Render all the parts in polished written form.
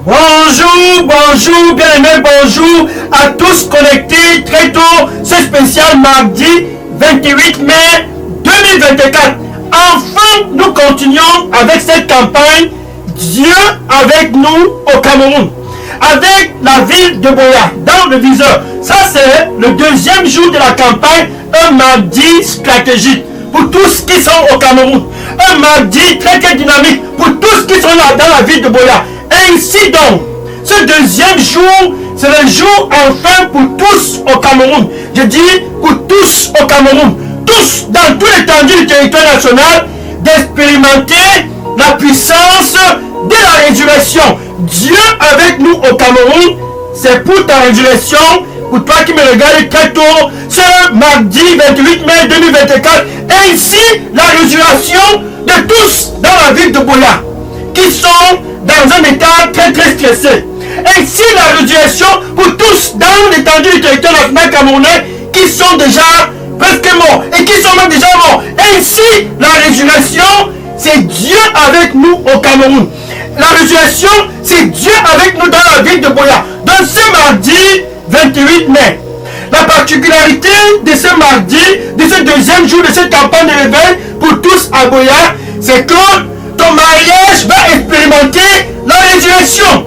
Bonjour, bien-aimés, bonjour à tous connectés très tôt, ce spécial mardi 28 mai 2024. Enfin, nous continuons avec cette campagne Dieu avec nous au Cameroun, avec la ville de Boya dans le viseur. Ça, c'est le deuxième jour de la campagne, un mardi stratégique pour tous qui sont au Cameroun. Un mardi très dynamique pour tous qui sont là dans la ville de Boya. Ainsi donc, ce deuxième jour, c'est le jour enfin pour tous au Cameroun. Je dis pour tous au Cameroun, tous dans tout l'étendue du territoire national, d'expérimenter la puissance de la résurrection. Dieu avec nous au Cameroun, c'est pour ta résurrection, pour toi qui me regardes très tôt, ce mardi 28 mai 2024, ainsi la résurrection de tous dans la ville de Boya, qui sont dans un état très stressé. Ainsi la résurrection pour tous dans l'étendue du territoire national camerounais qui sont déjà presque morts et qui sont même déjà morts. Ainsi la résurrection, c'est Dieu avec nous au Cameroun. La résurrection, c'est Dieu avec nous dans la ville de Boya. Dans ce mardi 28 mai, la particularité de ce mardi, de ce deuxième jour de cette campagne de réveil pour tous à Boya, c'est que ton mariage va expérimenter la résurrection.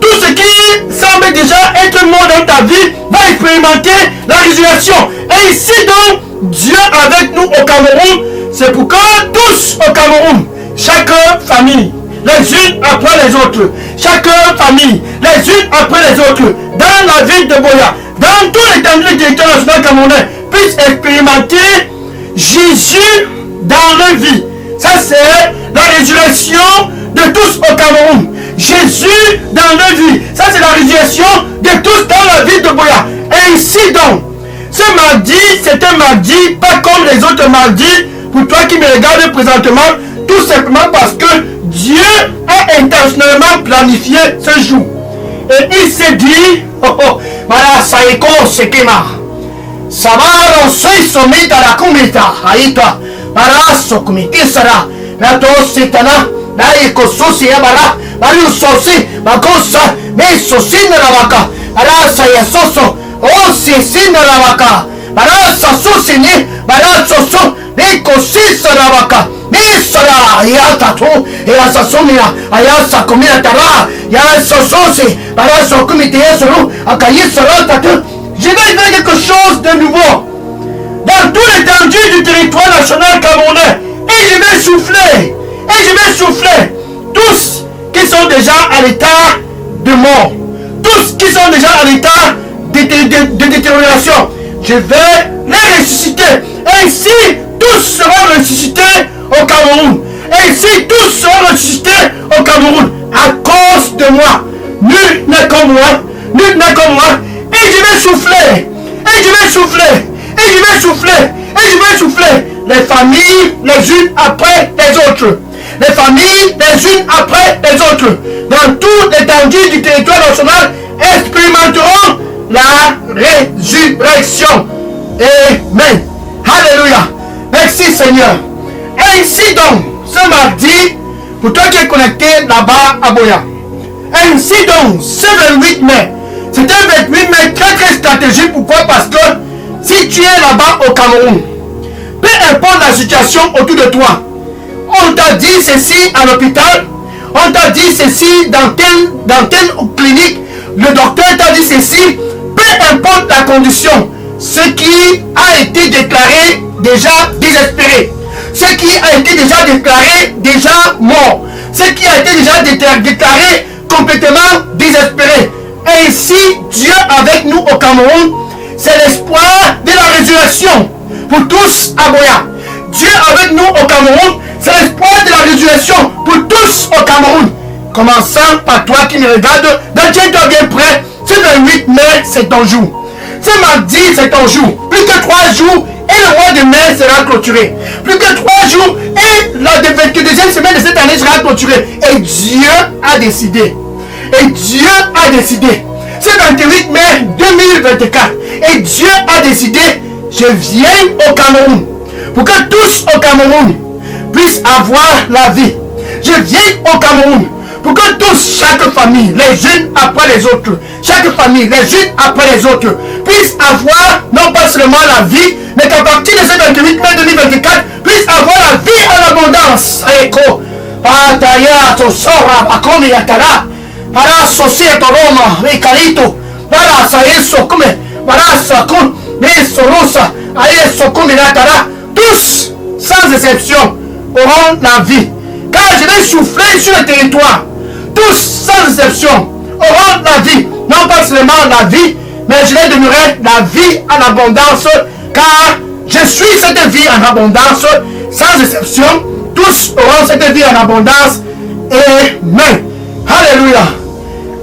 Tout ce qui semble déjà être mort dans ta vie va expérimenter la résurrection. Et ici donc, Dieu avec nous au Cameroun, c'est pour que tous au Cameroun, chaque famille, les unes après les autres, chaque famille, les unes après les autres, dans la ville de Boya, dans tout l'étendue du territoire national camerounais, puissent expérimenter Jésus dans leur vie. Ça c'est la résurrection de tous au Cameroun. Jésus dans leur vie. Ça c'est la résurrection de tous dans la ville de Boya. Et ici donc, ce mardi, c'est un mardi pas comme les autres mardis, pour toi qui me regardes présentement, tout simplement parce que Dieu a intentionnellement planifié ce jour. Et il s'est dit, voilà, ça est con, c'est qui m'a. Ça va, on se sommet à la comita, aïta, voilà, ce comité sera, la dose c'est là, là, il faut saucer, voilà, voilà, saucer, ma gosse, mais saucer de la vaca, voilà, ça y est, sauce, oh, c'est de la vaca, voilà, ça sauce, voilà, sauce, mais cossi, ça la vaca. Sala ya tatu ya sasomia aya sakomia tara ya sososi para sokomite solo akayi sala tatu. Je vais faire quelque chose de nouveau dans tout l'étendue du territoire national camerounais et je vais souffler tous qui sont déjà à l'état de mort, tous qui sont déjà à l'état de détérioration, je vais les ressusciter. Ainsi tous seront ressuscités au Cameroun. Et si tous seront ressuscités au Cameroun à cause de moi, nul n'est comme moi. Et je vais souffler. Les familles les unes après les autres. Dans toute l'étendue du territoire national, expérimenteront la résurrection. Amen. Alléluia. Merci Seigneur. Ainsi donc, ce mardi, pour toi qui es connecté là-bas à Boya, ainsi donc, ce 28 mai, c'est un 28 mai très stratégique. Pourquoi? Parce que si tu es là-bas au Cameroun, peu importe la situation autour de toi, on t'a dit ceci à l'hôpital, on t'a dit ceci dans telle clinique, le docteur t'a dit ceci, peu importe la condition, ce qui a été déclaré déjà désespéré, ce qui a été déjà déclaré déjà mort, ce qui a été déjà déclaré complètement désespéré. Ainsi, Dieu avec nous au Cameroun, c'est l'espoir de la résurrection pour tous à Boya. Dieu avec nous au Cameroun, c'est l'espoir de la résurrection pour tous au Cameroun. Commençant par toi qui me regardes, tiens-toi bien prêt, ce 28 mai, c'est ton jour. Ce mardi, c'est ton jour. Plus que 3 jours et le mois de mai sera clôturé. Plus que 3 jours et la 22e semaine de cette année sera clôturée. Et Dieu a décidé. Ce 28 mai 2024. Et Dieu a décidé, je viens au Cameroun. Pour que tous au Cameroun puissent avoir la vie. Je viens au Cameroun. Pour que tous, chaque famille, famille, les unes après les autres, chaque famille, les unes après les autres, puisse avoir non pas seulement la vie, mais qu'à partir de ce 28 mai 2024, puisse avoir la vie en abondance. Eko, Pataya, Tosora, Bakomi, Yatara, Para Sosia, Toroma, Ricarito, Para Saeso, Kume, Para Sakun, Nesorosa, Aeso, Kume, Yatara, tous, sans exception, auront la vie. Car je vais souffler sur le territoire. Tous, sans exception, auront la vie. Non pas seulement la vie, mais je vais demeurer la vie en abondance. Car je suis cette vie en abondance. Sans exception, tous auront cette vie en abondance. Amen. Alléluia.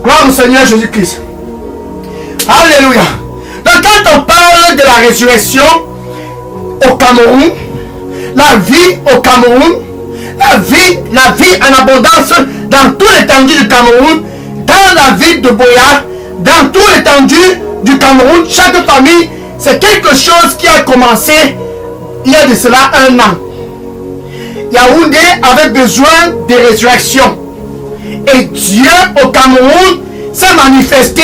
Gloire au Seigneur Jésus-Christ. Alléluia. Donc quand on parle de la résurrection au Cameroun, la vie au Cameroun, la vie en abondance dans tout l'étendue du Cameroun, dans la ville de Boya, dans tout l'étendue du Cameroun, chaque famille, c'est quelque chose qui a commencé il y a de cela 1 an. Yaoundé avait besoin de résurrection. Et Dieu au Cameroun s'est manifesté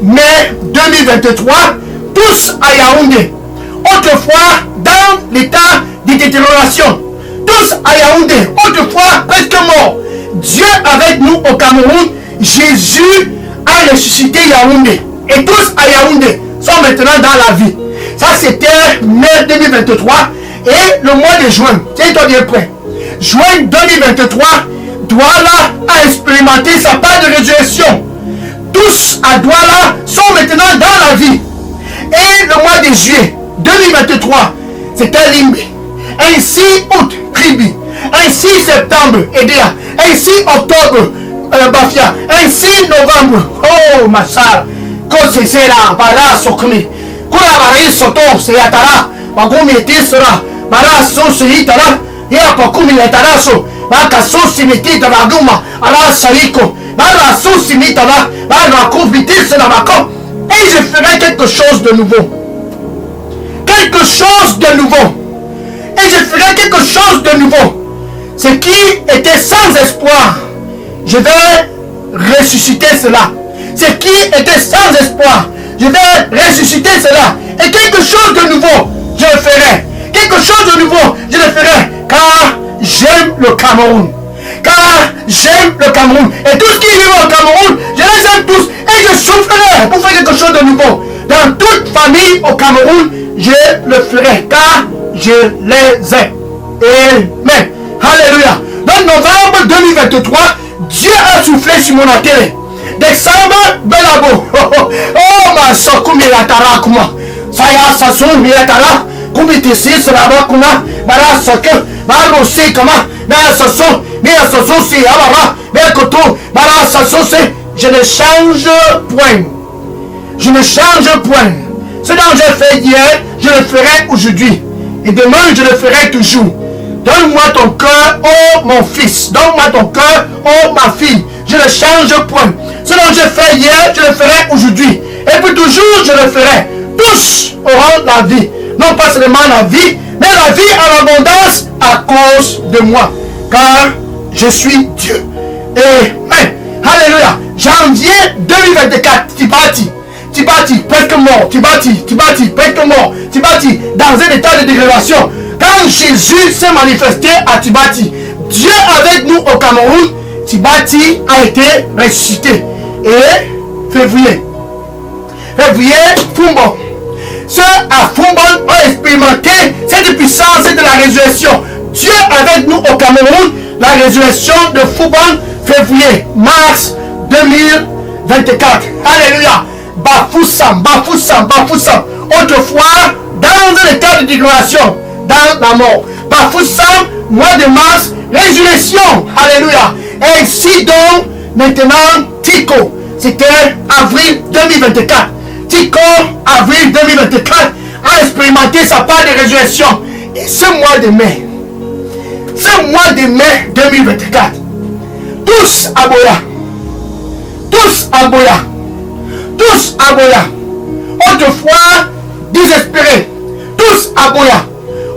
mai 2023, tous à Yaoundé. Autrefois, dans l'état de détérioration, tous à Yaoundé, autrefois presque morts. Dieu avec nous au Cameroun, Jésus a ressuscité Yaoundé. Et tous à Yaoundé sont maintenant dans la vie. Ça c'était mai 2023 et le mois de juin, tiens-toi bien prêt. Juin 2023, Douala a expérimenté sa part de résurrection. Tous à Douala sont maintenant dans la vie. Et le mois de juillet 2023, c'était Limbe. Ainsi août, Kribi. Ainsi septembre, Edea. Ainsi octobre, Bafia. Ainsi novembre, oh Massar. Kose sera, Bara Sokmi. Kura Bari Soto, Seyatara. Bagumi Etisra. Bara Sosi Hitara. Ya Pakumi Etaraso. Baka Sosi Mitita Baguma. Ala Sariko. Bara Sosi Mitara. Bara Kubitis Nabako. Et je ferai quelque chose de nouveau. Quelque chose de nouveau. Et je ferai quelque chose de nouveau. Ce qui était sans espoir, je vais ressusciter cela. Ce qui était sans espoir, je vais ressusciter cela. Et quelque chose de nouveau, je le ferai. Quelque chose de nouveau, je le ferai. Car j'aime le Cameroun. Car j'aime le Cameroun. Et tout ce qui vit au Cameroun, je les aime tous. Et je souffrirai pour faire quelque chose de nouveau. Dans toute famille au Cameroun, je le ferai. Car je les aime. Amen. Alléluia. Donc novembre 2023, Dieu a soufflé sur mon atelier. Décembre, Belabo. Oh, ma sokumi latara kuma. Saya sasun milatara. Kumitisi sraba kuma. Bara soke. Bara si kama. Bara sasun. Bara sasun si abara. Bara koto. Bara sasun si. Je ne change point. Je ne change point. Ce dont j'ai fait hier, je le ferai aujourd'hui. Et demain, je le ferai toujours. Donne-moi ton cœur, oh mon fils. Donne-moi ton cœur, oh ma fille. Je ne change point. Ce dont j'ai fait hier, je le ferai aujourd'hui. Et puis toujours, je le ferai. Tous auront la vie. Non pas seulement la vie, mais la vie en abondance à cause de moi. Car je suis Dieu. Amen. Alléluia. Janvier 2024, Tibati. Tibati, presque mort. Tibati, presque mort. Tibati, dans un état de dégradation. Quand Jésus s'est manifesté à Tibati, Dieu avec nous au Cameroun, Tibati a été ressuscité. Et février, Fumbo. Ceux à Fumbo ont expérimenté cette puissance de la résurrection. Dieu avec nous au Cameroun, la résurrection de Fumbo, février, mars 2024. Alléluia. Bafoussam. Autrefois, dans un état de dégradation, dans la mort. Bafoussam, mois de mars, résurrection. Alléluia. Et ainsi donc, maintenant, Tico, c'était avril 2024. Tico, avril 2024, a expérimenté sa part de résurrection. Et ce mois de mai 2024, tous à Boya. Autrefois, désespérés. Tous à Boya.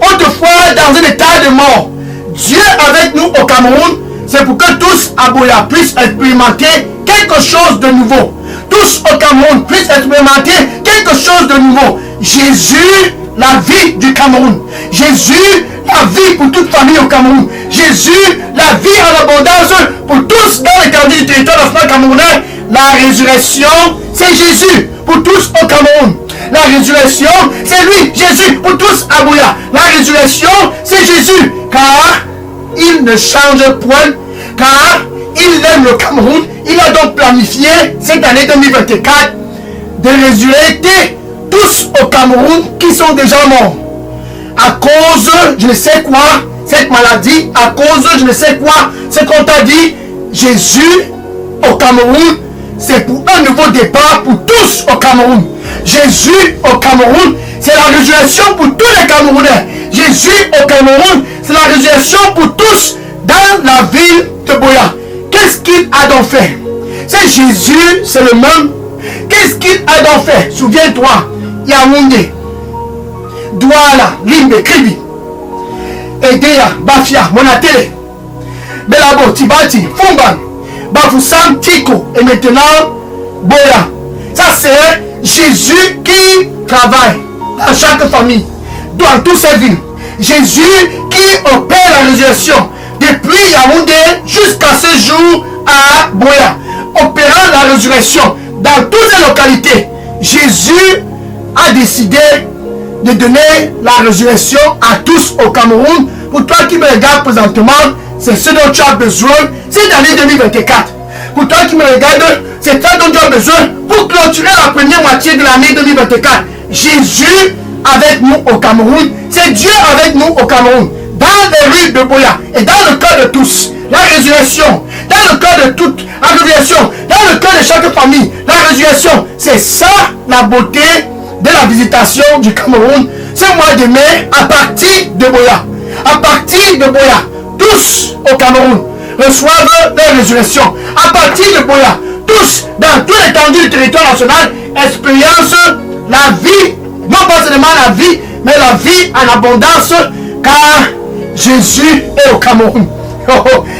Autrefois, dans un état de mort. Dieu avec nous au Cameroun, c'est pour que tous à Boya puissent expérimenter quelque chose de nouveau. Tous au Cameroun puissent expérimenter quelque chose de nouveau. Jésus, la vie du Cameroun. Jésus, la vie pour toute famille au Cameroun. Jésus, la vie en abondance pour tous dans l'étendue du territoire national camerounais. La résurrection, c'est Jésus pour tous au Cameroun. La résurrection, c'est lui, Jésus, pour tous à Buea. La résurrection, c'est Jésus, car il ne change point, car il aime le Cameroun. Il a donc planifié cette année 2024 de résurrecter tous au Cameroun qui sont déjà morts. À cause, je ne sais quoi, cette maladie, à cause, je ne sais quoi, ce qu'on t'a dit, Jésus au Cameroun, c'est pour un nouveau départ pour tous au Cameroun. Jésus au Cameroun, c'est la résurrection pour tous les Camerounais. Jésus au Cameroun, c'est la résurrection pour tous dans la ville de Buea. Qu'est-ce qu'il a donc fait? C'est Jésus, c'est le même. Qu'est-ce qu'il a donc fait? Souviens-toi, Yaoundé, Douala, Limbe, Kribi, Edea, Bafia, Monatele, Belabo, Tibati, Fumban, Bafoussam, Tiko, et maintenant, Buea. Ça c'est Jésus qui travaille dans chaque famille, dans toutes ces villes. Jésus qui opère la résurrection depuis Yaoundé jusqu'à ce jour à Buea, opérant la résurrection dans toutes les localités. Jésus a décidé de donner la résurrection à tous au Cameroun. Pour toi qui me regardes présentement, c'est ce dont tu as besoin cette année 2024. Pour toi qui me regarde, c'est ça dont tu as besoin pour clôturer la première moitié de l'année 2024. Jésus avec nous au Cameroun, c'est Dieu avec nous au Cameroun. Dans les rues de Buea et dans le cœur de tous, la résurrection, dans le cœur de toute la résurrection, dans le cœur de chaque famille, la résurrection, c'est ça la beauté de la visitation du Cameroun. Ce mois de mai, à partir de Buea, à partir de Buea, tous au Cameroun reçoivent leur résurrection. À partir de Buea, tous dans toute l'étendue du territoire national expérience la vie, non pas seulement la vie, mais la vie en abondance, car Jésus est au Cameroun.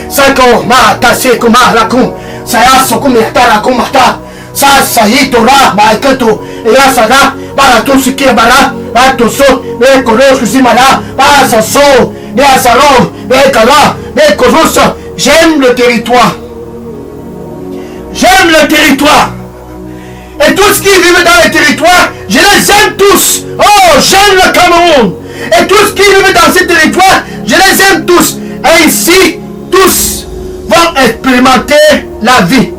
Ça comme ma tassé comme la con, ça y a son comme la con mata, ça y tora, ma eketo, et là ça là, bah tout ce qui est bala, bah tout ça, mais colos que si mala, bah ça sort, mais à salon, mais kala, mais colos. J'aime le territoire. J'aime le territoire. Et tous qui vivent dans le territoire, je les aime tous. Oh, j'aime le Cameroun. Et tous qui vivent dans ce territoire, je les aime tous. Ainsi, tous vont expérimenter la vie.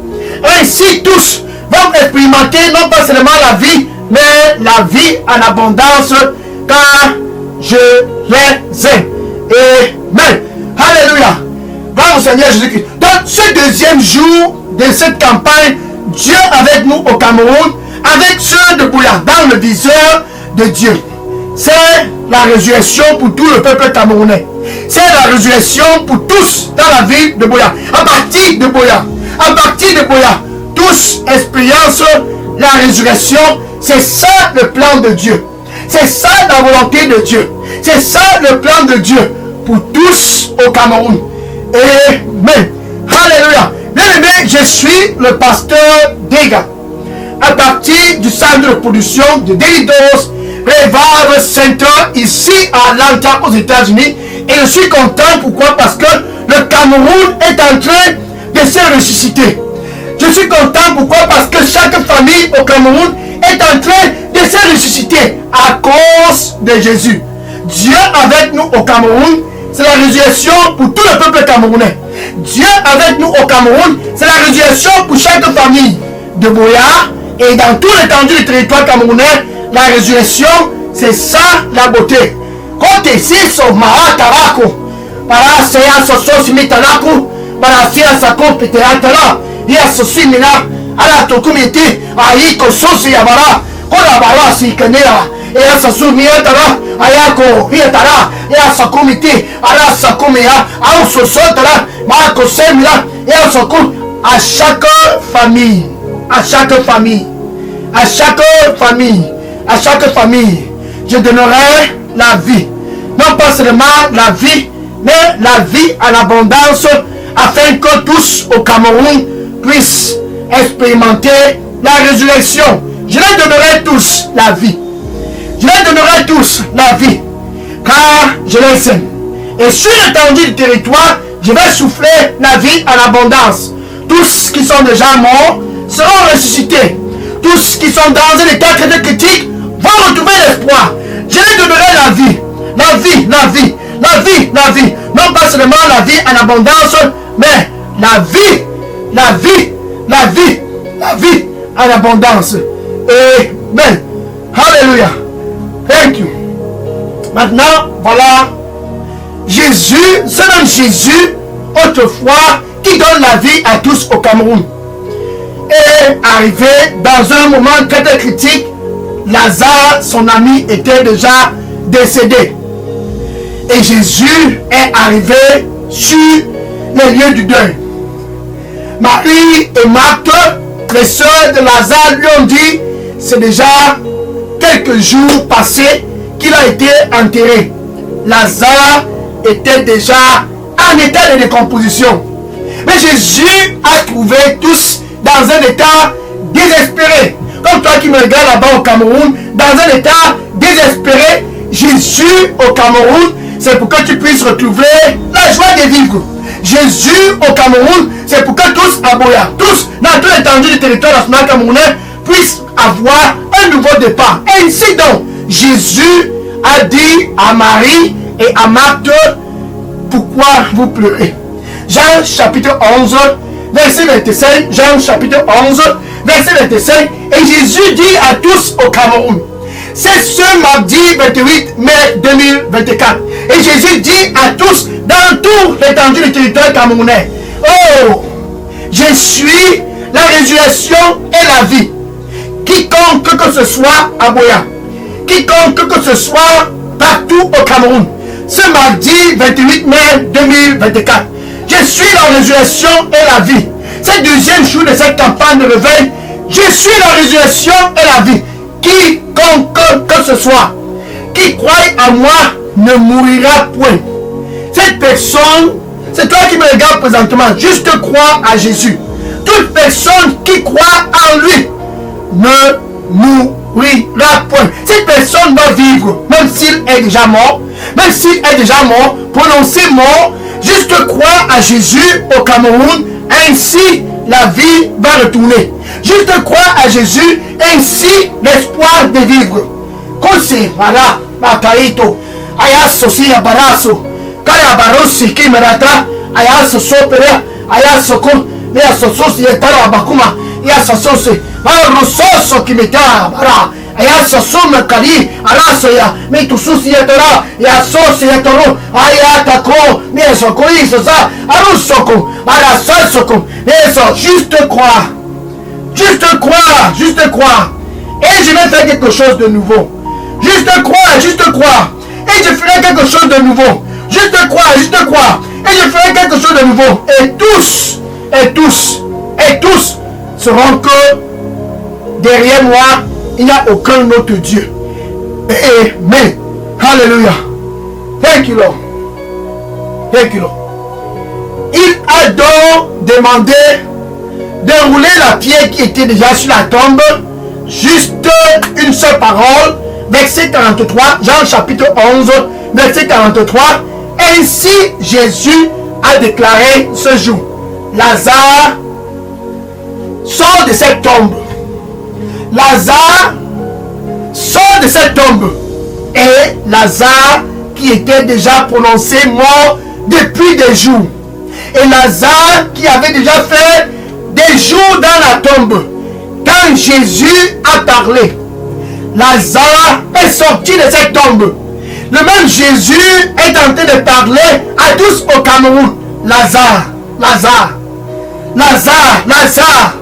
Ainsi, tous vont expérimenter non pas seulement la vie, mais la vie en abondance, car je les aime. Amen. Alléluia. Gloire au Seigneur Jésus-Christ. Dans ce deuxième jour de cette campagne, Dieu avec nous au Cameroun, avec ceux de Buea, dans le viseur de Dieu. C'est la résurrection pour tout le peuple camerounais. C'est la résurrection pour tous dans la ville de Buea. À partir de Buea, tous expérimentent la résurrection. C'est ça le plan de Dieu. C'est ça la volonté de Dieu. C'est ça le plan de Dieu pour tous au Cameroun. Amen. Alléluia. Bien aimé, je suis le pasteur Dega. À partir du centre de production de Delidos Revival Center ici à Atlanta aux États-Unis. Et je suis content. Pourquoi? Parce que le Cameroun est en train de se ressusciter. Je suis content. Pourquoi? Parce que chaque famille au Cameroun est en train de se ressusciter à cause de Jésus. Dieu avec nous au Cameroun, c'est la résurrection pour tout le peuple camerounais. Dieu avec nous au Cameroun, c'est la résurrection pour chaque famille de Buea et dans tout l'étendue du territoire camerounais. La résurrection, c'est ça la beauté. Quand ici, son mara tarako, para seya soso simitanako, para seya sako peteatara, ya sosi mina, ala tokumiti, ayi kososi yabara, kola bara si kenera, ya sosu miatara, ayako hiatara, ya sakumiti, ala sakumia, au sosotara, marco semila, ya soku, à chaque famille, à chaque famille, à chaque famille, à chaque famille, je donnerai la vie. Non pas seulement la vie, mais la vie en abondance, afin que tous au Cameroun puissent expérimenté la résurrection. Je leur donnerai tous la vie. Je leur donnerai tous la vie, car je les aime. Et sur l'étendue du territoire, je vais souffler la vie en abondance. Tous qui sont déjà morts seront ressuscités. Tous qui sont dans un état très critique vont retrouver l'espoir. Je leur donnerai la vie. La vie, la vie, la vie, la vie. Non pas seulement la vie en abondance, mais la vie, la vie, la vie, la vie en abondance. Amen. Alléluia. Thank you. Maintenant, voilà. Jésus, c'est même Jésus, autrefois, qui donne la vie à tous au Cameroun. Et arrivé dans un moment très critique, Lazare, son ami, était déjà décédé. Et Jésus est arrivé sur les lieux du deuil. Marie et Marthe, les sœurs de Lazare, lui ont dit, c'est déjà quelques jours passés qu'il a été enterré. Lazare était déjà en état de décomposition. Mais Jésus a trouvé tous dans un état désespéré. Comme toi qui me regardes là-bas au Cameroun, dans un état désespéré, Jésus au Cameroun, c'est pour que tu puisses retrouver la joie de vivre. Jésus au Cameroun, c'est pour que tous à Boya, tous dans toute l'étendue du territoire national camerounais, puissent avoir un nouveau départ. Et ainsi donc, Jésus a dit à Marie et à Marthe, pourquoi vous pleurez? Jean chapitre 11, verset 25, Jean chapitre 11, verset 25, et Jésus dit à tous au Cameroun, c'est ce mardi 28 mai 2024, et Jésus dit à tous dans tout l'étendue du territoire camerounais, oh, je suis la résurrection et la vie. Quiconque que ce soit à Boya, quiconque que ce soit partout au Cameroun, ce mardi 28 mai 2024, je suis la résurrection et la vie. C'est le deuxième jour de cette campagne de réveil. Je suis la résurrection et la vie. Quiconque que ce soit qui croit en moi ne mourra point. Cette personne, c'est toi qui me regardes présentement, juste crois à Jésus. Toute personne qui croit en lui ne mourra point. Cette personne va vivre, même s'il est déjà mort, même s'il est déjà mort, prononcé mort, juste croire à Jésus au Cameroun, ainsi la vie va retourner. Juste croire à Jésus, ainsi l'espoir de vivre. Kose, voilà, Makaito, Ayaso si abaraso, Kaya barosi ki merata, Ayaso sopera, Ayaso ko, Ayaso sosi etara bakuma, Ayaso sosi, Ayaso ki metara, bara, Ayaso sume kali, Araso ya, Mitu susi etara, Ayaso etoro, Ayatako, Neso ko isosa, Arusoko, Arasasoko, Neso, juste croire. Juste croire, juste croire. Et je vais faire quelque chose de nouveau. Juste croire, juste croire. Et je ferai quelque chose de nouveau. Juste croire, juste croire. Et je ferai quelque chose de nouveau. Et tous, et tous, et tous sauront que derrière moi, il n'y a aucun autre Dieu. Amen. Alléluia. Thank you, Lord. Thank you, Lord. Il a donc demandé de rouler la pierre qui était déjà sur la tombe. Juste une seule parole. Verset 43, Jean chapitre 11, verset 43. Ainsi Jésus a déclaré ce jour, Lazare, sort de cette tombe. Lazare, sort de cette tombe. Et Lazare, qui était déjà prononcé mort depuis des jours. Et Lazare, qui avait déjà fait des jours dans la tombe. Quand Jésus a parlé, Lazare est sorti de cette tombe. Le même Jésus est en train de parler à tous au Cameroun. Lazare, Lazare, Lazare, Lazare,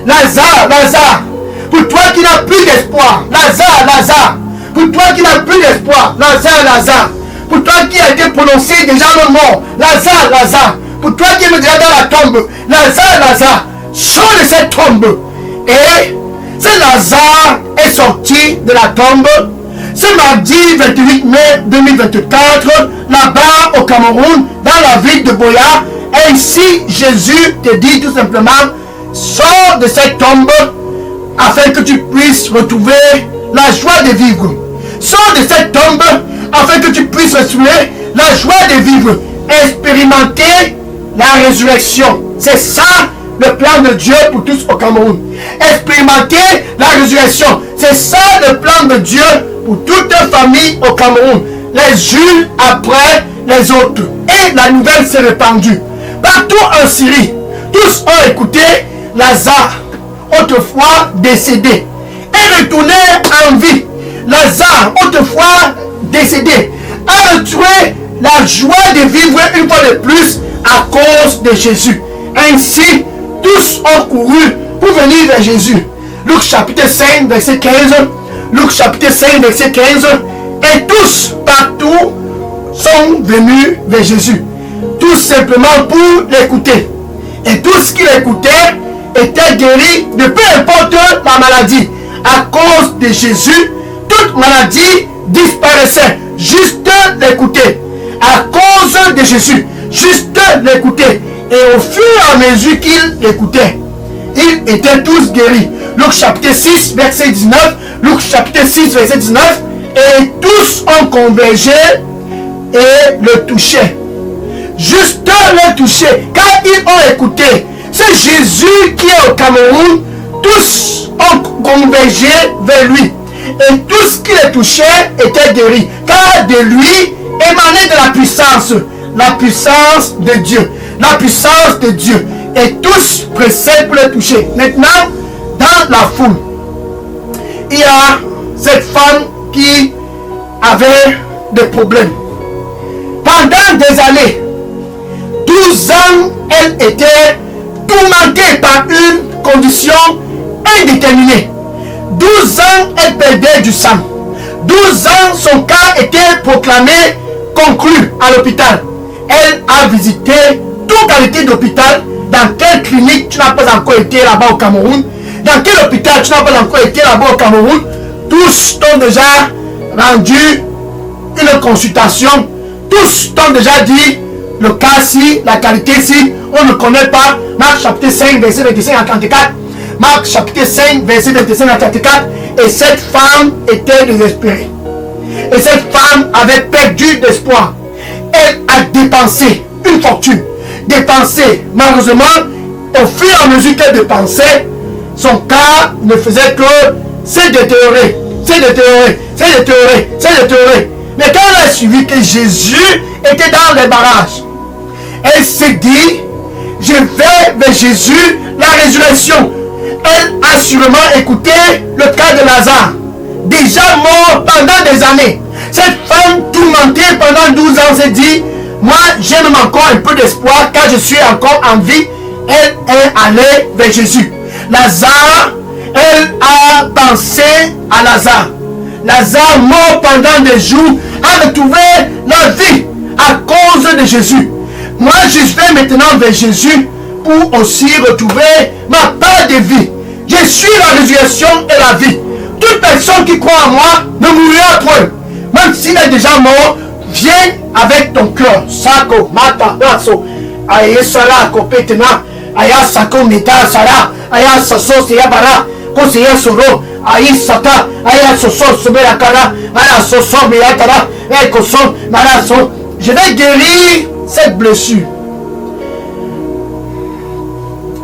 Lazare, Lazare. Pour toi qui n'as plus d'espoir, Lazare, Lazare. Pour toi qui n'as plus d'espoir, Lazare, Lazare. Pour toi qui a été prononcé déjà le mort, Lazare, Lazare. Pour toi qui est déjà dans la tombe, Lazare, Lazare. Sors de cette tombe. Et ce Lazare est sorti de la tombe ce mardi 28 mai 2024, là-bas au Cameroun, dans la ville de Boya. Ainsi Jésus te dit tout simplement, Sors de cette tombe afin que tu puisses retrouver la joie de vivre. Sors de cette tombe afin que tu puisses retrouver la joie de vivre. Expérimenter la résurrection. C'est ça le plan de Dieu pour tous au Cameroun. Expérimenter la résurrection. C'est ça le plan de Dieu pour toute famille au Cameroun. Les unes après les autres. Et la nouvelle s'est répandue. Partout en Syrie, tous ont écouté Lazare, autrefois décédé, est retourné en vie. Lazare, autrefois décédé, a retrouvé la joie de vivre une fois de plus à cause de Jésus. Ainsi, tous ont couru pour venir vers Jésus. Luc chapitre 5, verset 15. Luc chapitre 5, verset 15. Et tous, partout, sont venus vers Jésus. Tout simplement pour l'écouter. Et tout ce qu'il écoutait était guéri de peu importe la maladie. À cause de Jésus, toute maladie disparaissait. Juste l'écouter. À cause de Jésus, juste l'écouter. Et au fur et à mesure qu'il écoutait, ils étaient tous guéris. Luc chapitre 6, verset 19. Luc chapitre 6, verset 19. Et tous ont convergé et le touchaient. Juste le toucher. Quand ils ont écouté, c'est Jésus qui est au Cameroun. Tous ont convergé vers lui. Et tout ce qui les touchait était guéri. Car de lui émanait de la puissance. La puissance de Dieu. La puissance de Dieu. Et tous pressaient pour le toucher. Maintenant, dans la foule, il y a cette femme qui avait des problèmes. Pendant des années, 12 ans, elle était tourmentée par une condition indéterminée. 12 ans, elle perdait du sang. 12 ans, son cas était proclamé conclu à l'hôpital. Elle a visité toute qualité d'hôpital. Dans quelle clinique tu n'as pas encore été là-bas au Cameroun? Dans quel hôpital tu n'as pas encore été là-bas au Cameroun? Tous t'ont déjà rendu une consultation. Tous t'ont déjà dit le cas si, la qualité si, on ne connaît pas. Marc chapitre 5, verset 25 à 34. Marc chapitre 5, verset 25 à 34. Et cette femme était désespérée. Et cette femme avait perdu d'espoir. Elle a dépensé une fortune. Dépensé, malheureusement, au fur et à mesure qu'elle dépensait, son cas ne faisait que se détériorer. Mais quand elle a suivi que Jésus était dans les barrages, elle s'est dit, je vais vers Jésus, la résurrection. Elle a sûrement écouté le cas de Lazare, déjà mort pendant des années. Cette femme tourmentée pendant 12 ans s'est dit, moi j'ai même encore un peu d'espoir car je suis encore en vie. Elle est allée vers Jésus. Lazare, elle a pensé à Lazare. Lazare mort pendant des jours a retrouvé la vie à cause de Jésus. Moi je vais maintenant vers Jésus pour aussi retrouver ma part de vie. Je suis la résurrection et la vie. Toute personne qui croit en moi ne mourra point. Même s'il est déjà mort, viens avec ton cœur. Sako, mata, raso. Aye sala, kopetena. Aya sako, meta, sala. Aya saso, seya bara. Koseya soro. Aye sata. Aya soso, sobera kara. Aya soso, meya kara. Aya koso, maraso. Je vais guérir cette blessure.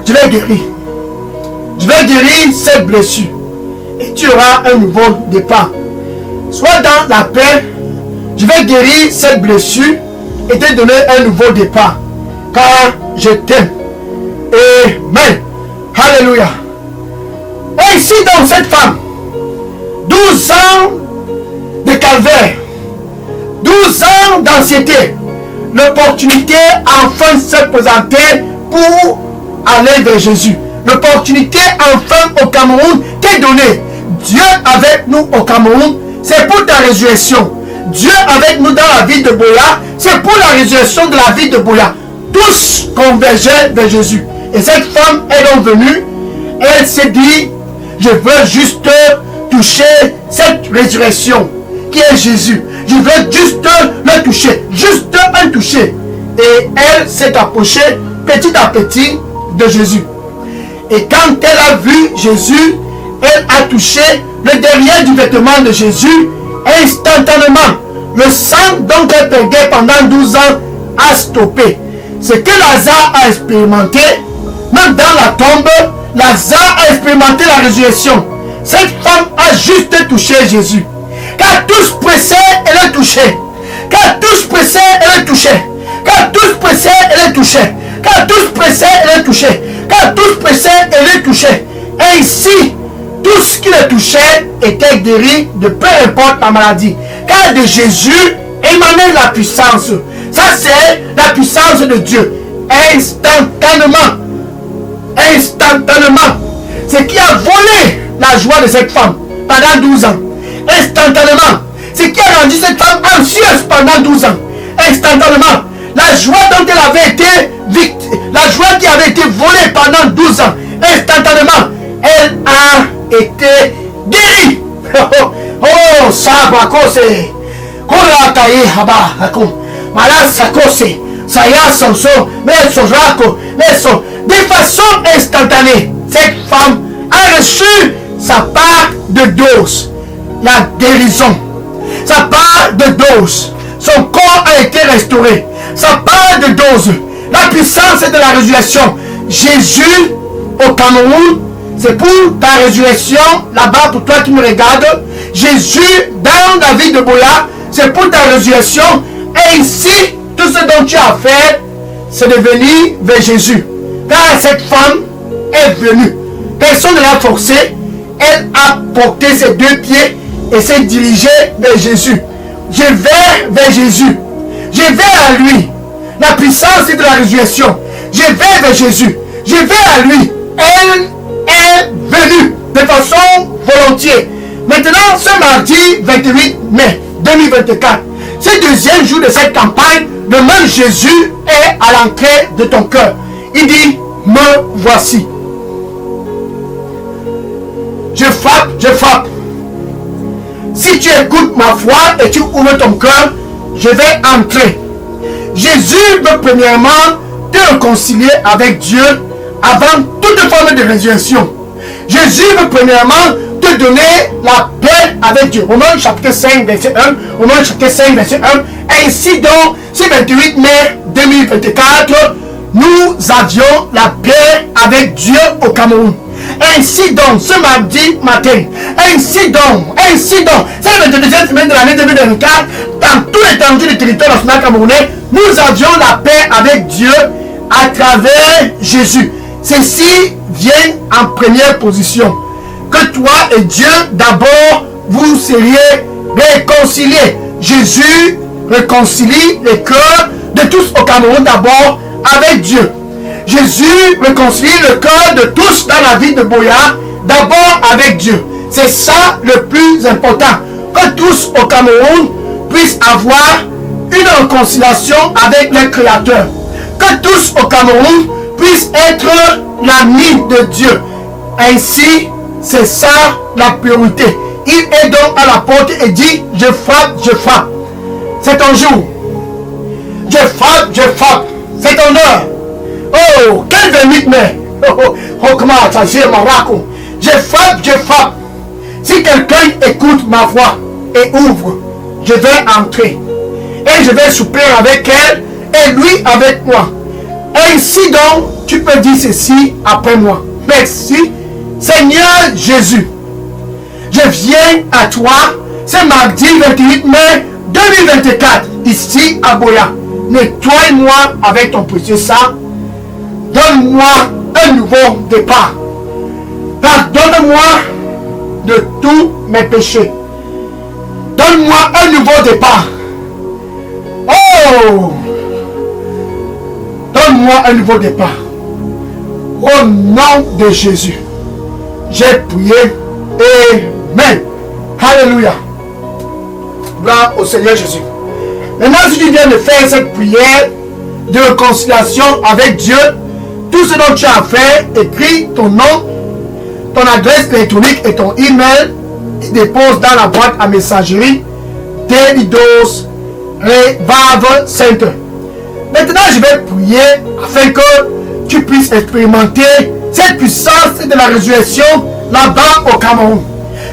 Je vais guérir. Je vais guérir cette blessure. Et tu auras un nouveau départ. Sois dans la paix. Je vais guérir cette blessure et te donner un nouveau départ. Car je t'aime. Amen. Alléluia. Et ici dans cette femme, 12 ans de calvaire, 12 ans d'anxiété, l'opportunité enfin se présentait pour aller vers Jésus. L'opportunité enfin au Cameroun t'est donnée. Dieu avec nous au Cameroun, c'est pour ta résurrection. Dieu avec nous dans la ville de Boya, c'est pour la résurrection de la ville de Boya. Tous convergeaient vers Jésus. Et cette femme est donc venue, elle s'est dit, je veux juste toucher cette résurrection qui est Jésus. Je veux juste le toucher, juste un toucher. Et elle s'est approchée petit à petit de Jésus. Et quand elle a vu Jésus, elle a touché le derrière du vêtement de Jésus. Instantanément, le sang dont elle perdait pendant 12 ans a stoppé. Ce que Lazare a expérimenté, même dans la tombe, Lazare a expérimenté la résurrection. Cette femme a juste touché Jésus. Car tous pressaient, elle est touchée. Car tous pressaient, elle est touchée. Car tous pressaient, elle est touchée. Car tous pressaient, elle est touchée. Car tous pressaient, elle est touchée. Ainsi, tout ce qui le touchait était guéri de peu importe la maladie. Car de Jésus émanait la puissance. Ça, c'est la puissance de Dieu. Instantanément. Instantanément. Ce qui a volé la joie de cette femme pendant 12 ans. Instantanément. Ce qui a rendu cette femme anxieuse pendant 12 ans. Instantanément. La joie dont elle avait été victime, la joie qui avait été volée pendant 12 ans. Instantanément. Elle a été guérie. Oh, Sabakose. Korataye Haba. Malasakose. Saya Sanso. Mesojako. Meso. De façon instantanée, cette femme a reçu sa part de dose. La guérison. Sa part de dose. Son corps a été restauré. Sa part de dose. La puissance de la résurrection. Jésus au Cameroun, c'est pour ta résurrection là-bas, pour toi qui me regardes. Jésus dans la ville de Boya, c'est pour ta résurrection. Et ici, tout ce dont tu as fait, c'est de venir vers Jésus. Car cette femme est venue. Personne ne l'a forcée. Elle a porté ses deux pieds et s'est dirigée vers Jésus. Je vais vers Jésus. Je vais à lui. La puissance de la résurrection. Je vais vers Jésus. Je vais à lui. Elle est venue de façon volontiers. Maintenant, ce mardi 28 mai 2024, ce deuxième jour de cette campagne, le même Jésus est à l'entrée de ton cœur. Il dit, me voici. Je frappe, je frappe. Si tu écoutes ma voix et tu ouvres ton cœur, je vais entrer. Jésus veut premièrement te réconcilier avec Dieu avant toute forme de résurrection. Jésus veut premièrement te donner la paix avec Dieu. Romains chapitre 5, verset 1. Romains chapitre 5, verset 1. Ainsi donc, ce 28 mai 2024, nous avions la paix avec Dieu au Cameroun. Ainsi donc, ce mardi matin, ainsi donc, c'est la 22e semaine de l'année 2024, dans tout l'étendue du territoire national camerounais, nous avions la paix avec Dieu à travers Jésus. Ceci vient en première position. Que toi et Dieu, d'abord, vous seriez réconciliés. Jésus réconcilie les cœurs de tous au Cameroun d'abord avec Dieu. Jésus réconcilie le cœur de tous dans la ville de Boya, d'abord avec Dieu. C'est ça le plus important. Que tous au Cameroun puissent avoir une réconciliation avec le Créateur. Que tous au Cameroun puissent être l'ami de Dieu. Ainsi, c'est ça la priorité. Il est donc à la porte et dit, je frappe, je frappe. C'est ton jour. Je frappe, je frappe. C'est ton heure. Oh, quel 28 mai. Oh, comment attention, Marako. Je frappe, je frappe. Si quelqu'un écoute ma voix et ouvre, je vais entrer. Et je vais souper avec elle et lui avec moi. Ainsi donc, tu peux dire ceci après moi. Merci, Seigneur Jésus. Je viens à toi ce mardi 28 mai 2024, ici à Boya. Nettoie-moi avec ton précieux sang. Donne-moi un nouveau départ. Pardonne-moi de tous mes péchés. Donne-moi un nouveau départ. Oh! Donne-moi un nouveau départ. Au nom de Jésus, j'ai prié. Amen. Alléluia. Gloire au Seigneur Jésus. Maintenant, si tu viens de faire cette prière de réconciliation avec Dieu, tout ce dont tu as fait, écris ton nom, ton adresse électronique et ton email, et dépose dans la boîte à messagerie Delidos Revival Center. Maintenant, je vais prier afin que tu puisses expérimenter cette puissance de la résurrection là-bas au Cameroun.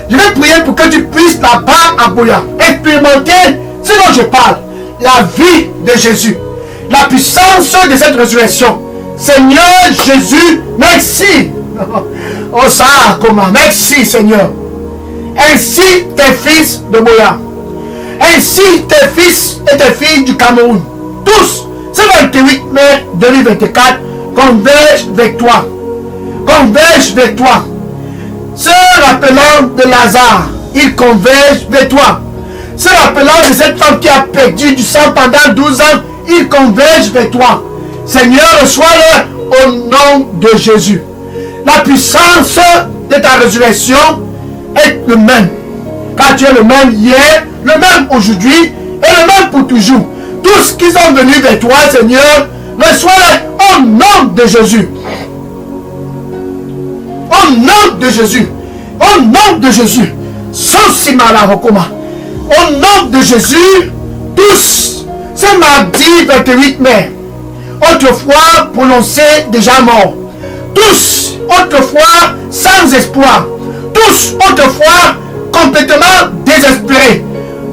Je vais prier pour que tu puisses là-bas à Buea expérimenter ce dont je parle, la vie de Jésus, la puissance de cette résurrection. Seigneur Jésus, merci. Oh ça, comment? Merci Seigneur. Ainsi tes fils de Buea, ainsi tes fils et tes filles du Cameroun, tous, ce 28 mai 2024, convergent vers toi. Convergent vers toi. Se rappelant de Lazare, ils convergent vers toi. Se rappelant de cette femme qui a perdu du sang pendant 12 ans, ils convergent vers toi. Seigneur, reçois-le au nom de Jésus. La puissance de ta résurrection est le même. Car tu es le même hier, le même aujourd'hui et le même pour toujours. Tous qui sont venus vers toi, Seigneur, reçois-les au nom de Jésus. Au nom de Jésus. Au nom de Jésus. Au nom de Jésus, tous, ce mardi 28 mai, autrefois prononcés déjà morts, tous, autrefois sans espoir, tous, autrefois complètement désespérés,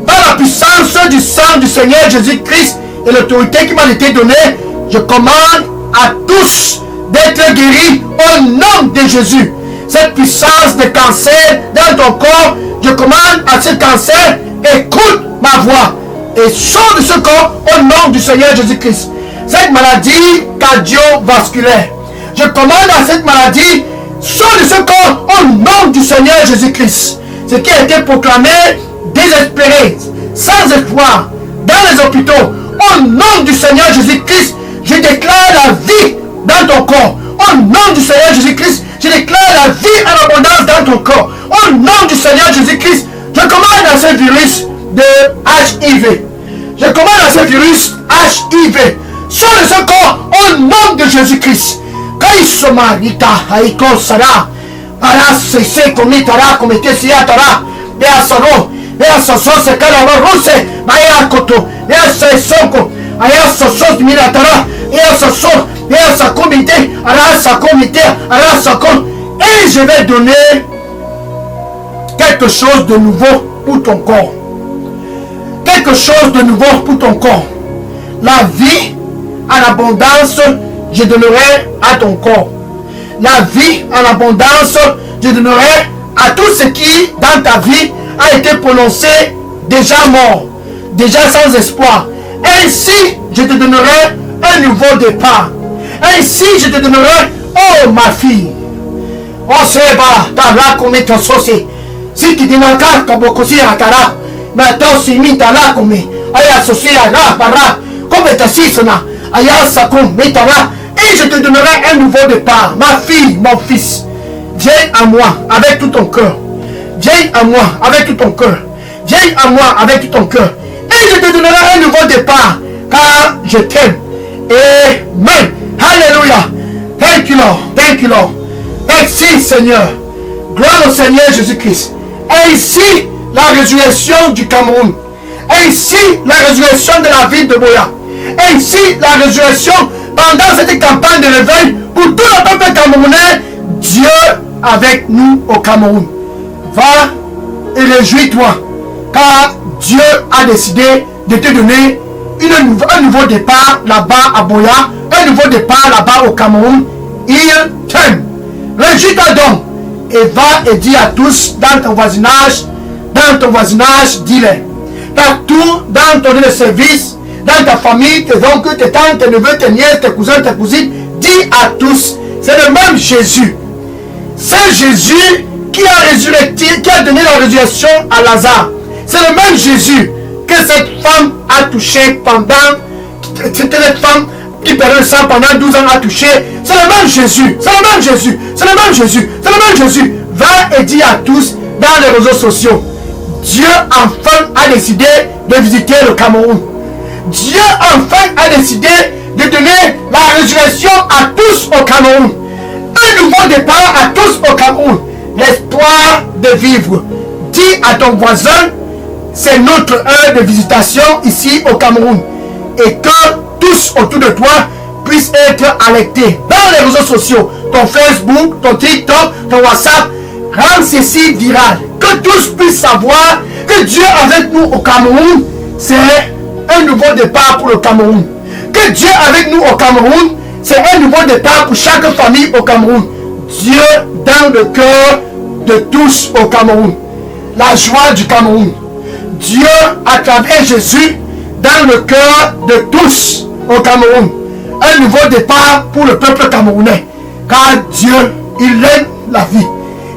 par la puissance du sang du Seigneur Jésus-Christ et l'autorité qui m'a été donnée, je commande à tous d'être guéris au nom de Jésus. Cette puissance de cancer dans ton corps, je commande à ce cancer, écoute ma voix et sors de ce corps au nom du Seigneur Jésus-Christ. Cette maladie cardiovasculaire, je commande à cette maladie, sors de ce corps au nom du Seigneur Jésus-Christ. Ce qui a été proclamé, désespéré, sans espoir, dans les hôpitaux, au nom du Seigneur Jésus-Christ, je déclare la vie dans ton corps. Au nom du Seigneur Jésus-Christ, je déclare la vie en abondance dans ton corps. Au nom du Seigneur Jésus-Christ, je commande à ce virus de HIV. Je commande à ce virus HIV. Sur de ce corps, au nom de Jésus-Christ. Kaïsomarita, Haïko Sara, Arasese, Komitara, Komitesiya Tara, Beasaro, Beasoso, Sekara, Rose, Maya Koto, Beasesoko, Ayasosos, Miratara, Beasoso, Beasa Comité, Arasa Comité, Arasa Com. Et je vais donner quelque chose de nouveau pour ton corps. Quelque chose de nouveau pour ton corps. La vie en abondance, je donnerai à ton corps. La vie en abondance, je donnerai à tout ce qui, dans ta vie, a été prononcé déjà mort, déjà sans espoir. Ainsi, je te donnerai un nouveau départ. Ainsi, je te donnerai, oh ma fille, oh seba, tara comme ton saucé. Si tu demandes comme beaucoup à tara, mais toi si mi tara comme aya saucé à la para, comme ta sisona, aya sakum metara. Et je te donnerai un nouveau départ. Ma fille, mon fils, viens à moi avec tout ton cœur. Viens à moi avec tout ton cœur. Viens à moi avec tout ton cœur. Et je te donnerai un nouveau départ. Car je t'aime. Amen. Alléluia. Thank you Lord. Thank you Lord. Merci Seigneur. Gloire au Seigneur Jésus-Christ. Ainsi la résurrection du Cameroun. Ainsi la résurrection de la ville de Buea. Ainsi la résurrection pendant cette campagne de réveil pour tout le peuple camerounais. Dieu avec nous au Cameroun. Va et réjouis-toi, car Dieu a décidé de te donner un nouveau départ là-bas à Buea, un nouveau départ là-bas au Cameroun. Il t'aime. Réjouis-toi donc et va et dis à tous dans ton voisinage, dis-les. Partout dans ton lieu de service, dans ta famille, tes oncles, tes tantes, tes neveux, tes nièces, tes cousins, tes cousines, dis à tous, c'est le même Jésus. C'est Jésus qui a résurrecté, qui a donné la résurrection à Lazare. C'est le même Jésus que cette femme a touché pendant, cette femme qui perdait le sang pendant 12 ans a touché. C'est le même Jésus, c'est le même Jésus, c'est le même Jésus, c'est le même Jésus. Va et dis à tous dans les réseaux sociaux, Dieu enfin a décidé de visiter le Cameroun. Dieu enfin a décidé de donner la résurrection à tous au Cameroun. Un nouveau départ à tous au Cameroun. L'espoir de vivre. Dis à ton voisin, c'est notre heure de visitation ici au Cameroun. Et que tous autour de toi puissent être alertés dans les réseaux sociaux, ton Facebook, ton TikTok, ton WhatsApp. Rends ceci viral, que tous puissent savoir que Dieu avec nous au Cameroun, c'est un nouveau départ pour le Cameroun. Que Dieu avec nous au Cameroun, c'est un nouveau départ pour chaque famille au Cameroun. Dieu dans le cœur de tous au Cameroun. La joie du Cameroun. Dieu à travers Jésus dans le cœur de tous au Cameroun. Un nouveau départ pour le peuple camerounais. Car Dieu, il aime la vie.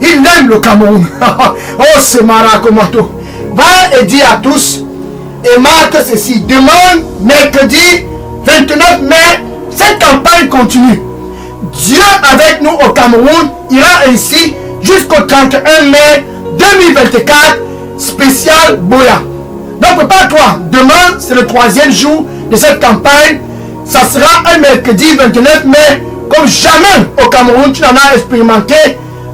Il aime le Cameroun. Oh, c'est Marakomato. Va et dis à tous et marque ceci. Demain, mercredi 29 mai, cette campagne continue. Dieu avec nous au Cameroun ira ainsi jusqu'au 31 mai 2024, spécial Boya. Donc prépare-toi, demain c'est le 3e jour de cette campagne. Ça sera un mercredi 29 mai, comme jamais au Cameroun tu n'en as expérimenté.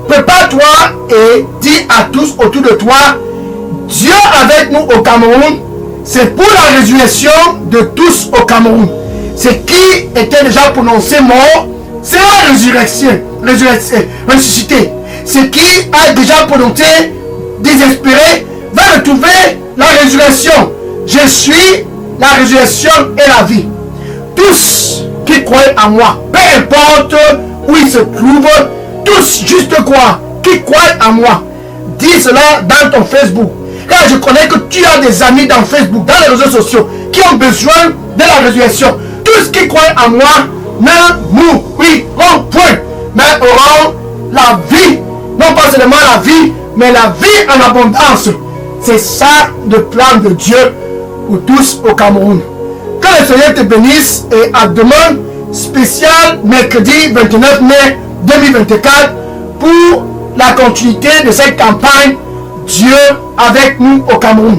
Prépare-toi et dis à tous autour de toi, Dieu avec nous au Cameroun, c'est pour la résurrection de tous au Cameroun. Ce qui était déjà prononcé mort, c'est la résurrection, ressuscité. Ce qui a déjà prononcé désespéré, va retrouver la résurrection. Je suis la résurrection et la vie. Tous qui croient en moi, peu importe où ils se trouvent, tous juste quoi, qui croient en moi, dis cela dans ton Facebook. Car je connais que tu as des amis dans Facebook, dans les réseaux sociaux, qui ont besoin de la résurrection. Tous qui croient en moi ne mourront point, mais auront la vie. Non pas seulement la vie, mais la vie en abondance. C'est ça le plan de Dieu pour tous au Cameroun. Que le Seigneur te bénisse et à demain, spécial mercredi 29 mai 2024 pour la continuité de cette campagne Dieu avec nous au Cameroun.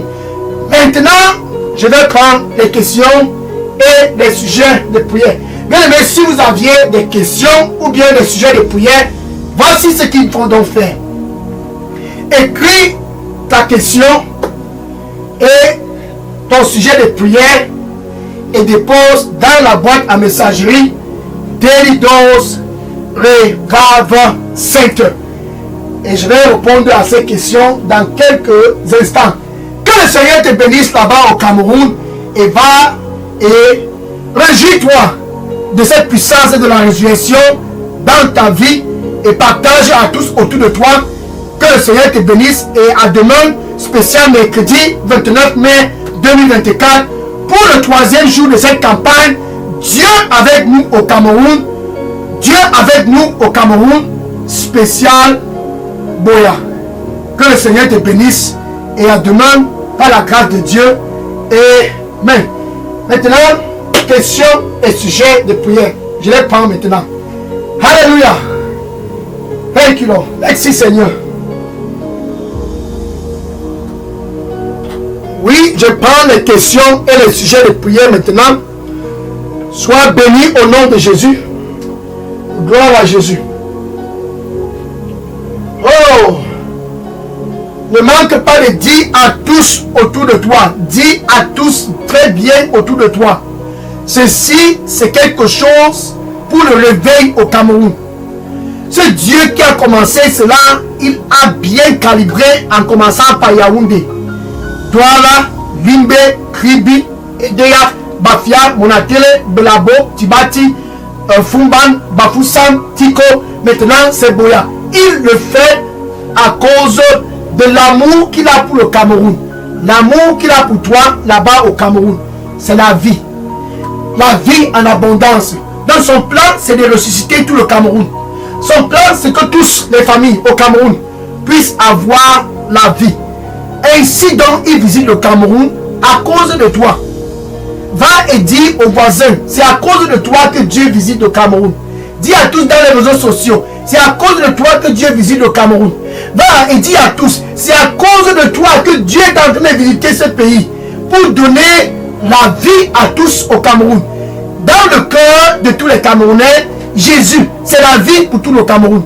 Maintenant, je vais prendre les questions et les sujets de prière. Bien aimé, si vous aviez des questions ou bien des sujets de prière, voici ce qu'il faut donc faire. Écris ta question et ton sujet de prière et dépose dans la boîte à messagerie Daily Dose Revival Center. Et je vais répondre à ces questions dans quelques instants. Que le Seigneur te bénisse là-bas au Cameroun et va et réjouis-toi de cette puissance et de la résurrection dans ta vie et partage à tous autour de toi. Que le Seigneur te bénisse et à demain, spécial mercredi 29 mai 2024 pour le 3e jour de cette campagne. Dieu avec nous au Cameroun. Dieu avec nous au Cameroun, spécial Boya. Que le Seigneur te bénisse et à demain par la grâce de Dieu. Amen. Maintenant, questions et sujets de prière. Je les prends maintenant. Alléluia. Thank you, Lord. Merci Seigneur. Oui, je prends les questions et les sujets de prière maintenant. Sois béni au nom de Jésus. Gloire à Jésus. Oh! Ne manque pas de dire à tous autour de toi. Dis à tous très bien autour de toi. Ceci, c'est quelque chose pour le réveil au Cameroun. Ce Dieu qui a commencé cela, il a bien calibré en commençant par Yaoundé. Douala, Limbe, Kribi, Edea, Bafia, Monatele, Belabo, Tibati, Fumban, Bafoussam, Tiko, maintenant c'est Boya. Il le fait à cause de l'amour qu'il a pour le Cameroun. L'amour qu'il a pour toi là-bas au Cameroun. C'est la vie. La vie en abondance. Dans son plan, c'est de ressusciter tout le Cameroun. Son plan, c'est que tous les familles au Cameroun puissent avoir la vie. Ainsi donc, il visite le Cameroun à cause de toi. Va et dis aux voisins, c'est à cause de toi que Dieu visite le Cameroun. Dis à tous dans les réseaux sociaux, c'est à cause de toi que Dieu visite le Cameroun. Va et dis à tous, c'est à cause de toi que Dieu est en train de visiter ce pays pour donner la vie à tous au Cameroun. Dans le cœur de tous les Camerounais, Jésus, c'est la vie pour tout le Cameroun.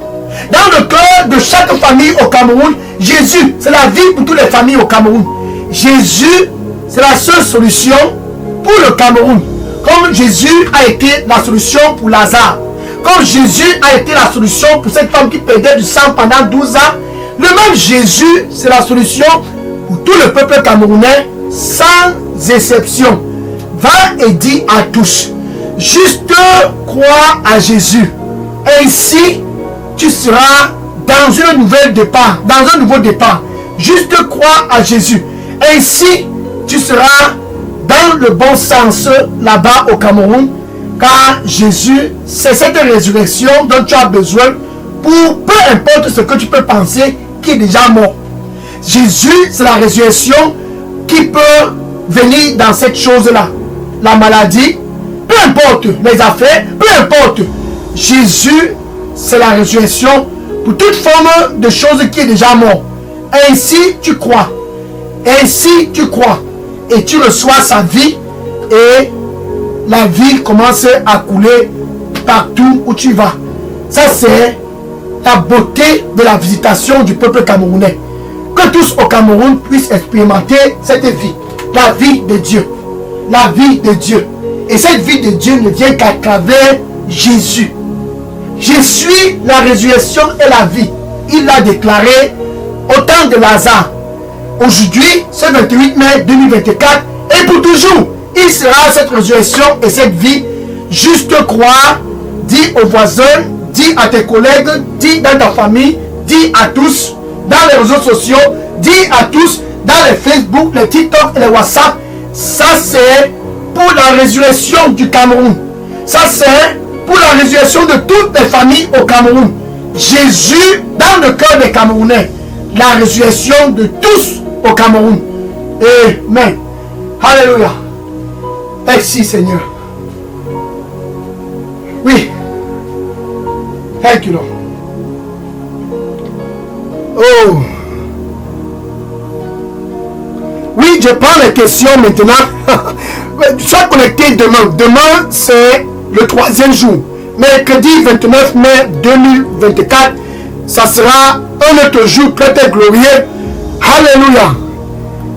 Dans le cœur de chaque famille au Cameroun, Jésus, c'est la vie pour toutes les familles au Cameroun. Jésus, c'est la seule solution pour le Cameroun. Quand Comme Jésus a été la solution pour Lazare, comme Jésus a été la solution pour cette femme qui perdait du sang pendant 12 ans, le même Jésus, c'est la solution pour tout le peuple camerounais, sans exception. Va et dis à tous, juste crois à Jésus. Ainsi, tu seras dans un nouveau départ. Juste crois à Jésus. Ainsi, tu seras dans le bon sens là-bas au Cameroun, car Jésus, c'est cette résurrection dont tu as besoin pour peu importe ce que tu peux penser qui est déjà mort. Jésus, c'est la résurrection qui peut venir dans cette chose-là. La maladie, peu importe les affaires, peu importe. Jésus, c'est la résurrection pour toute forme de chose qui est déjà mort. Ainsi, tu crois. Ainsi, tu crois. Et tu reçois sa vie et la vie commence à couler partout où tu vas. Ça, c'est la beauté de la visitation du peuple camerounais. Que tous au Cameroun puissent expérimenter cette vie. La vie de Dieu. La vie de Dieu. Et cette vie de Dieu ne vient qu'à travers Jésus. Je suis la résurrection et la vie. Il l'a déclaré au temps de Lazare. Aujourd'hui, ce 28 mai 2024, et pour toujours, il sera cette résurrection et cette vie. Juste croire, dis aux voisins, dis à tes collègues, dis dans ta famille, dis à tous, dans les réseaux sociaux, dis à tous, dans les Facebook, les TikTok et les WhatsApp. Ça, c'est pour la résurrection du Cameroun. Ça, c'est pour la résurrection de toutes les familles au Cameroun. Jésus dans le cœur des Camerounais. La résurrection de tous au Cameroun. Amen. Alléluia. Merci Seigneur. Oui. Thank you Lord. Oh. Oui, je prends les questions maintenant. Sois connecté demain. Demain, c'est le 3e jour. Mercredi 29 mai 2024. Ça sera un autre jour très très glorieux. Alléluia.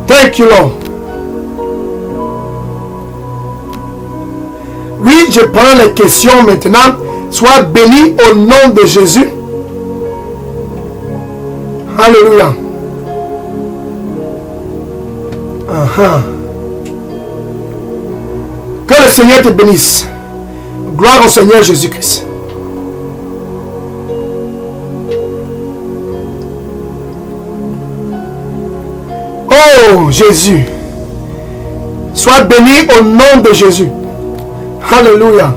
Thank you Lord. Oui, je prends les questions maintenant. Sois béni au nom de Jésus. Alléluia. Que le Seigneur te bénisse. Gloire au Seigneur Jésus-Christ. Oh Jésus. Sois béni au nom de Jésus. Alléluia.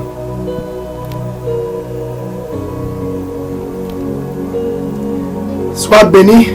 Sois béni.